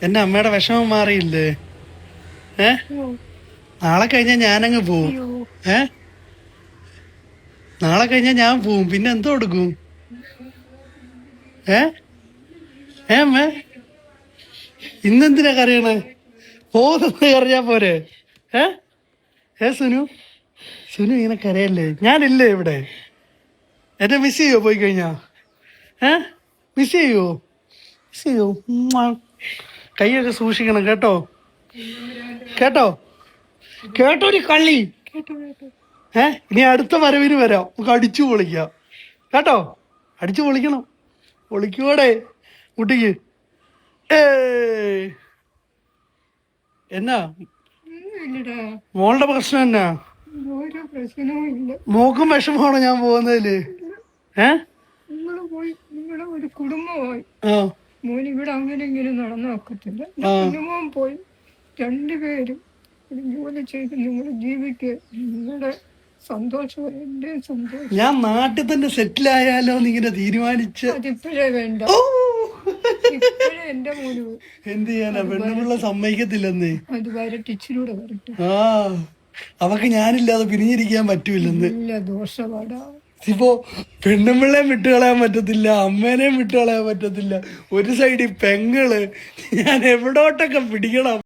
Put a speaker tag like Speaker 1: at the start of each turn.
Speaker 1: എന്റെ അമ്മയുടെ വിഷമം മാറിയില്ലേ? നാളെ കഴിഞ്ഞാൽ ഞാനങ്ങ് പോവും. നാളെ കഴിഞ്ഞാൽ ഞാൻ പോവും. പിന്നെ എന്തോ കൊടുക്കും? അമ്മേ ഇന്നെന്തിനാ കറിയണേ? പോകുന്നത് കറിയാ പോരെ? സുനു സുനു ഇങ്ങനെ കരയല്ലേ? ഞാനില്ലേ ഇവിടെ? എന്നെ മിസ് ചെയ്യോ പോയി കഴിഞ്ഞാ? മിസ് ചെയ്യോ? മിസ് ചെയ്യോ? കൈയൊക്കെ സൂക്ഷിക്കണം കേട്ടോ. കേട്ടോ കേട്ടോ ഒരു കള്ളി. ഇനി അടുത്ത വരവിന് വരാം, നമുക്ക് അടിച്ചു പൊളിക്കാം കേട്ടോ. അടിച്ചു പൊളിക്കണം. പൊളിക്കൂടെ കുട്ടിക്ക്? എന്നാ മോളുടെ പ്രശ്നം എന്നാ? മോക്കും വിഷമമാണോ ഞാൻ പോകുന്നതില്?
Speaker 2: ഒരു കുടുംബമായി മോൻ ഇവിടെ അങ്ങനെ ഇങ്ങനെ നടന്നു നോക്കത്തില്ല. കുടുംബം പോയി രണ്ടുപേരും ജോലി ചെയ്ത് നിങ്ങൾ ജീവിക്കുക. നിങ്ങളുടെ സന്തോഷം എന്റെ സന്തോഷം.
Speaker 1: ഞാൻ നാട്ടിൽ തന്നെ സെറ്റിൽ ആയാലോ എന്നിങ്ങനെ തീരുമാനിച്ച്.
Speaker 2: അതിപ്പോഴേ വേണ്ട. ഇപ്പോഴേ എന്റെ മോന്
Speaker 1: എന്ത് ചെയ്യാനാ? പെണ്ണുപിള്ള സമ്മതിക്കത്തില്ലെന്ന്.
Speaker 2: അത് വരട്ടെ, ഇച്ചിരൂടെ വരട്ടെ.
Speaker 1: അവക്ക് ഞാനില്ലാതെ പിരിഞ്ഞിരിക്കാൻ പറ്റൂലെന്ന്.
Speaker 2: ഇല്ല, ദോഷപാടാ.
Speaker 1: ഇപ്പോ പെണ്ണുമ്പിള്ളേം വിട്ടുകളയാൻ പറ്റത്തില്ല, അമ്മേനെയും വിട്ടുകളയാൻ പറ്റത്തില്ല. ഒരു സൈഡിൽ പെങ്ങള്. ഞാൻ എവിടോട്ടൊക്കെ പിടിക്കണം?